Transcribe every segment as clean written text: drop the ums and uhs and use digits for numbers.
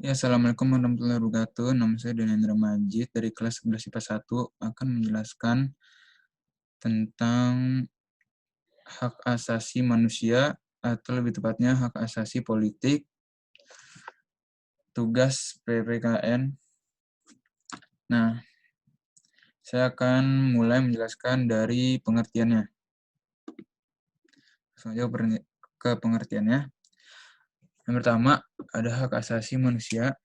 Ya, Assalamualaikum warahmatullahi wabarakatuh. Nama saya Danendra Majid dari kelas 11 IPA 1 akan menjelaskan tentang hak asasi manusia atau lebih tepatnya hak asasi politik, tugas PPKN. Nah, saya akan mulai menjelaskan dari pengertiannya. Langsung aja ke pengertiannya. Yang pertama, ada hak asasi manusia.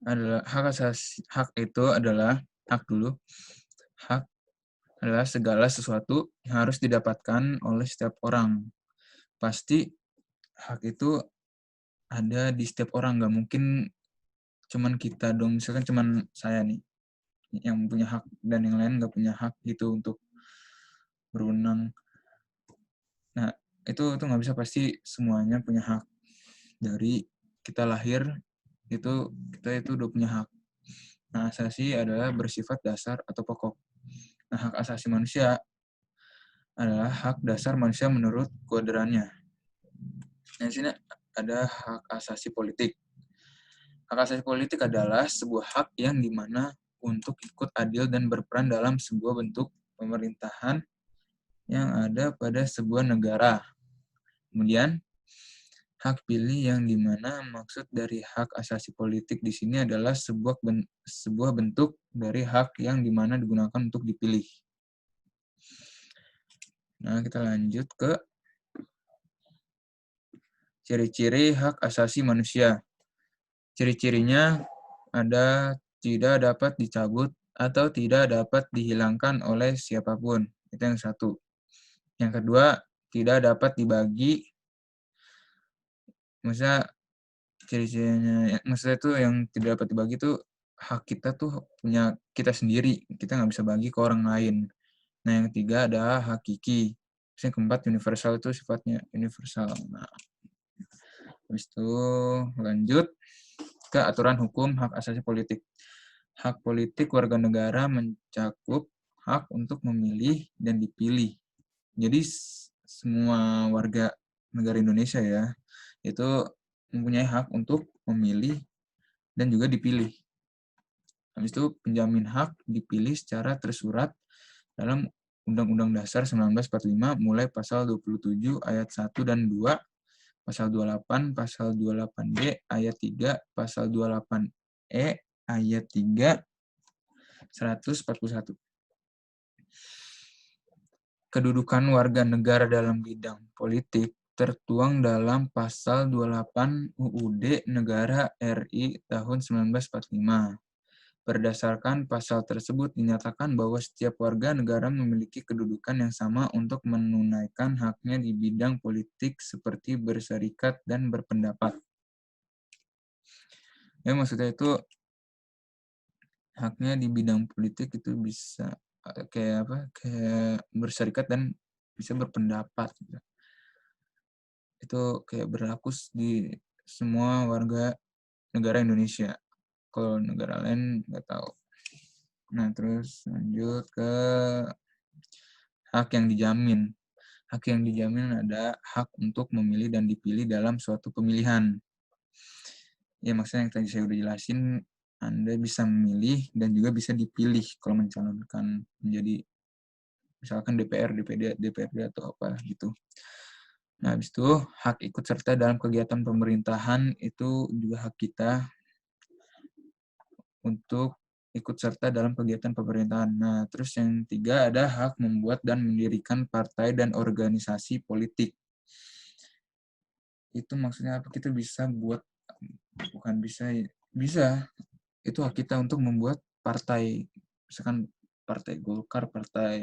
Hak itu adalah hak dulu. Hak adalah segala sesuatu yang harus didapatkan oleh setiap orang. Pasti hak itu ada di setiap orang, nggak mungkin cuman kita dong. Misalkan cuman saya nih yang punya hak dan yang lain nggak punya hak gitu untuk berwenang. Nah, itu nggak bisa, pasti semuanya punya hak. Dari kita lahir, kita itu udah punya hak. Nah, asasi adalah bersifat dasar atau pokok. Nah, hak asasi manusia adalah hak dasar manusia menurut kodratnya. Nah, di sini ada hak asasi politik. Hak asasi politik adalah sebuah hak yang dimana untuk ikut adil dan berperan dalam sebuah bentuk pemerintahan yang ada pada sebuah negara. Kemudian, hak pilih yang dimana maksud dari hak asasi politik di sini adalah sebuah bentuk dari hak yang dimana digunakan untuk dipilih. Nah, kita lanjut ke ciri-ciri hak asasi manusia. Ciri-cirinya ada tidak dapat dicabut atau tidak dapat dihilangkan oleh siapapun. Itu yang satu. Yang kedua, tidak dapat dibagi. Maksudnya ciri-cirinya, maksudnya itu yang tidak dapat dibagi itu hak kita tuh punya kita sendiri. Kita nggak bisa bagi ke orang lain. Nah, yang ketiga ada hakiki. Terus yang keempat, universal, itu sifatnya universal. Nah, habis itu lanjut ke aturan hukum hak asasi politik. Hak politik warga negara mencakup hak untuk memilih dan dipilih. Jadi semua warga negara Indonesia ya, itu mempunyai hak untuk memilih dan juga dipilih. Habis itu penjamin hak dipilih secara tersurat dalam Undang-Undang Dasar 1945 mulai pasal 27 ayat 1 dan 2, pasal 28, pasal 28D ayat 3, pasal 28E ayat 3, 141. Kedudukan warga negara dalam bidang politik tertuang dalam pasal 28 UUD Negara RI tahun 1945. Berdasarkan pasal tersebut dinyatakan bahwa setiap warga negara memiliki kedudukan yang sama untuk menunaikan haknya di bidang politik seperti berserikat dan berpendapat. Ya, maksudnya itu haknya di bidang politik itu bisa kayak berserikat dan bisa berpendapat gitu. Itu kayak berlaku di semua warga negara Indonesia. Kalau negara lain nggak tahu. Nah, terus lanjut ke hak yang dijamin. Hak yang dijamin ada hak untuk memilih dan dipilih dalam suatu pemilihan. Ya, maksudnya yang tadi saya udah jelasin, Anda bisa memilih dan juga bisa dipilih kalau mencalonkan menjadi misalkan DPR, DPD, DPRD atau apa gitu. Nah, habis itu hak ikut serta dalam kegiatan pemerintahan itu juga hak kita untuk ikut serta dalam kegiatan pemerintahan. Nah, terus yang tiga ada hak membuat dan mendirikan partai dan organisasi politik. Itu maksudnya apa? Kita bisa buat, bukan bisa. Itu hak kita untuk membuat partai. Misalkan partai Golkar, partai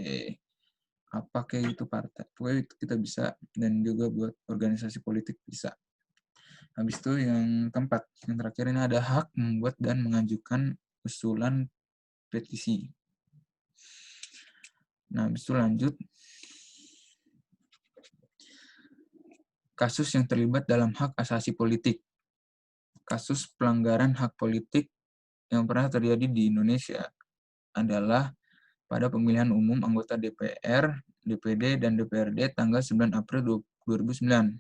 apa kayak itu partai. Pokoknya itu kita bisa, dan juga buat organisasi politik bisa. Habis itu yang keempat, yang terakhir ini ada hak membuat dan mengajukan usulan petisi. Nah, habis itu lanjut. Kasus yang terlibat dalam hak asasi politik. Kasus pelanggaran hak politik yang pernah terjadi di Indonesia adalah pada pemilihan umum anggota DPR, DPD, dan DPRD tanggal 9 April 2009.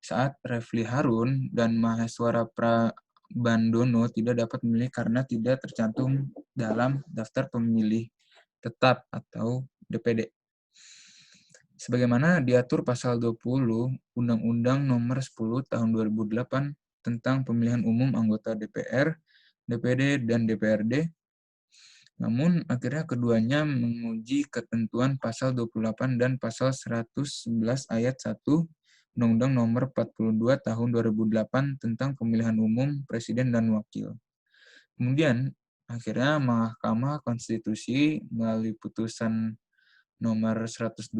Saat Refli Harun dan Maheswara Bandono tidak dapat memilih karena tidak tercantum dalam daftar pemilih tetap atau DPD. Sebagaimana diatur pasal 20 Undang-Undang Nomor 10 Tahun 2008 tentang pemilihan umum anggota DPR, DPD, dan DPRD. Namun, akhirnya keduanya menguji ketentuan pasal 28 dan pasal 111 ayat 1 Undang-Undang Nomor 42 Tahun 2008 tentang pemilihan umum presiden dan wakil. Kemudian, akhirnya Mahkamah Konstitusi melalui putusan nomor 102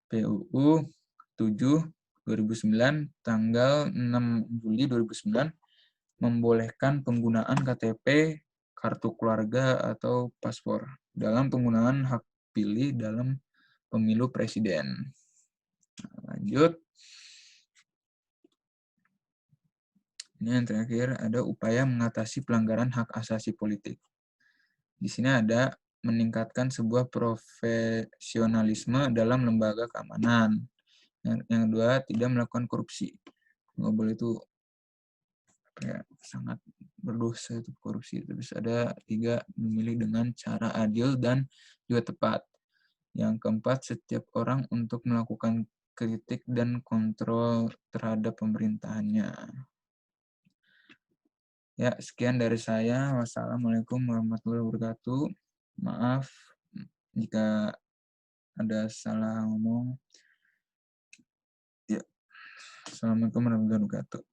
PUU 7 2009 tanggal 6 Juli 2009 membolehkan penggunaan KTP, kartu keluarga, atau paspor dalam penggunaan hak pilih dalam pemilu presiden. Lanjut. Ini yang terakhir, ada upaya mengatasi pelanggaran hak asasi politik. Di sini ada meningkatkan sebuah profesionalisme dalam lembaga keamanan. Yang kedua, tidak melakukan korupsi. Nggak boleh itu sangat berdosa itu korupsi. Terus ada 3, memilih dengan cara adil dan juga tepat. Yang keempat, setiap orang untuk melakukan kritik dan kontrol terhadap pemerintahannya. Ya, sekian dari saya. Wassalamualaikum warahmatullahi wabarakatuh. Maaf jika ada salah ngomong. Ya, assalamualaikum warahmatullahi wabarakatuh.